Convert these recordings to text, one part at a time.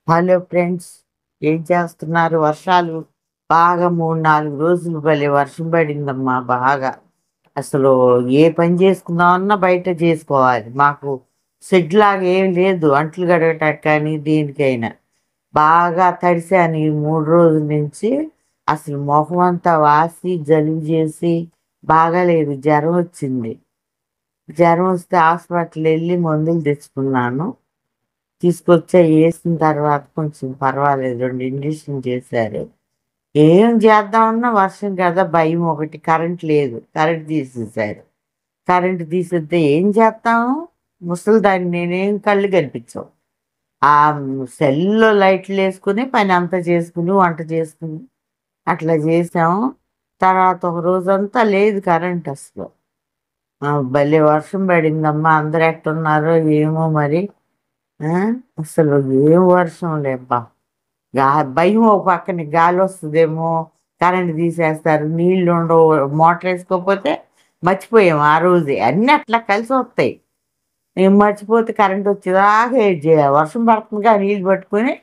Hello friends, ఏం చేస్తున్నారు? వర్షాలు బాగా 3-4 రోజులు భలే వర్షం పడిందమ్మా బాగా. అసలు ఏ పని చేసుకుందామన్నా బయట చేసుకోవాలి. మాకు షెడ్ లాగా ఏం లేదు అంట్లు కడగటానికి కానీ దేనికైనా. బాగా తడిసాను ఈ 3 రోజుల నుంచి. అసలు మొహం అంతా వాసి జలుబు చేసి బాగాలేదు, జ్వరం వచ్చింది. జ్వరం వస్తే హాస్పిటల్ వెళ్ళి మందులు తెచ్చుకున్నాను. తీసుకొచ్చా, వేసిన తర్వాత కొంచెం పర్వాలేదు, 2 ఇంజక్షన్ చేశారు. ఏం చేద్దామన్నా వర్షం కదా భయం. ఒకటి కరెంట్ లేదు, కరెంట్ తీసేశారు. కరెంట్ తీసేస్తే ఏం చేస్తాము? ముసలి దాన్ని నేనేం కళ్ళు కనిపించవు. ఆ సెల్లో లైట్లు వేసుకుని పని అంతా చేసుకుని వంట చేసుకుని అట్లా చేసాము. తర్వాత ఒక రోజంతా లేదు కరెంట్ అసలు. భలే వర్షం పడిందమ్మా. అందరు ఎట్టున్నారో ఏమో మరి. ఆ, అసలు ఏం వర్షం లేబ్బా. గా భయం. ఒక పక్కన గాలి వస్తుందేమో, కరెంట్ తీసేస్తారు, నీళ్లు ఉండవు, మోటార్ వేసుకోకపోతే మర్చిపోయాము ఆ రోజే. అన్నీ అట్లా కలిసి వస్తాయి. మేము మర్చిపోతే కరెంట్ వచ్చేదాకా వెయిట్ చేయాలి. వర్షం పడుతుందిగా నీళ్ళు పట్టుకుని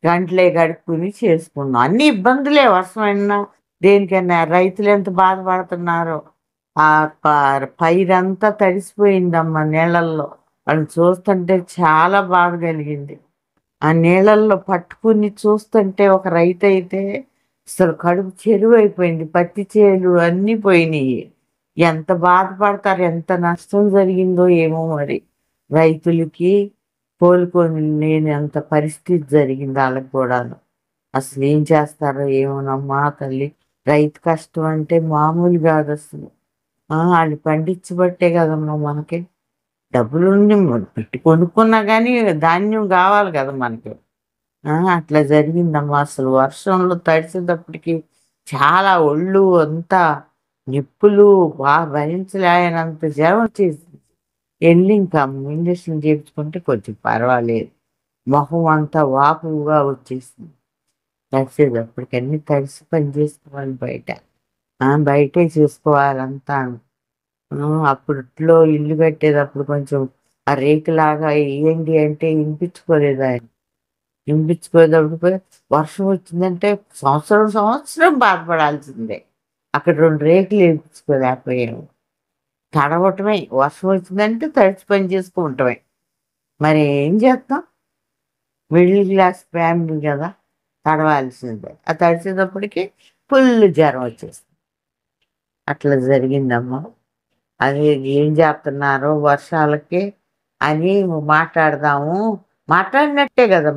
గంటలే గడుపుకుని చేసుకున్నాం. అన్ని ఇబ్బందులే వర్షం అయినా దేనికైనా. రైతులు ఎంత బాధపడుతున్నారో. ఆ పైరంతా తడిసిపోయిందమ్మా నీళ్ళల్లో. వాళ్ళని చూస్తుంటే చాలా బాధ కలిగింది. ఆ నీళ్ళల్లో పట్టుకుని చూస్తుంటే ఒక రైతు అయితే అసలు కడుపు చెరువు అయిపోయింది. పత్తి చేలు అన్నీ పోయినాయి. ఎంత బాధపడతారు, ఎంత నష్టం జరిగిందో ఏమో మరి. రైతులకి కోలుకొని లేని అంత పరిస్థితి జరిగింది వాళ్ళకి కూడాను. అసలు ఏం చేస్తారో ఏమోనమ్మా తల్లి. రైతు కష్టం అంటే మామూలు కాదు అసలు. వాళ్ళు పండించబట్టే కదమ్మా మనకి డబ్బులుండి పెట్టి కొనుక్కున్నా కానీ ధాన్యం కావాలి కదా మనకి. అట్లా జరిగిందమ్మా. అసలు వర్షంలో తడిసేటప్పటికి చాలా ఒళ్ళు అంతా నిప్పులు బాగా భరించలేనంత జ్వరం వచ్చేసింది. వెళ్ళి ఇంకా ఇంజక్షన్ చేయించుకుంటే కొంచెం పర్వాలేదు. మొహం అంతా వాపుగా వచ్చేసింది. తడిసేటప్పటికి అన్ని తడిసి పని చేసుకోవాలి బయట. బయటే చేసుకోవాలంతా. అప్పట్లో ఇల్లు కట్టేటప్పుడు కొంచెం ఆ రేకులాగా వేయండి అంటే వినిపించుకోలేదు ఆయన. వినిపించుకోలేటప్పుడు పోయి వర్షం వచ్చిందంటే సంవత్సరం సంవత్సరం బాధపడాల్సిందే. అక్కడ 2 రేకులు వేయించుకోలేకపోయాము. తడవటమే. వర్షం వచ్చిందంటే తడిచి పని చేసుకుంటామే. మరి ఏం చేస్తాం? మిడిల్ క్లాస్ ఫ్యామిలీ కదా, తడవాల్సిందే. ఆ తడిచేటప్పటికి ఫుల్ జ్వరం వచ్చేస్తుంది. అట్లా జరిగిందమ్మా. అది ఏం చేస్తున్నారో వర్షాలకి అని మాట్లాడదాము. మాట్లాడినట్టే కదా.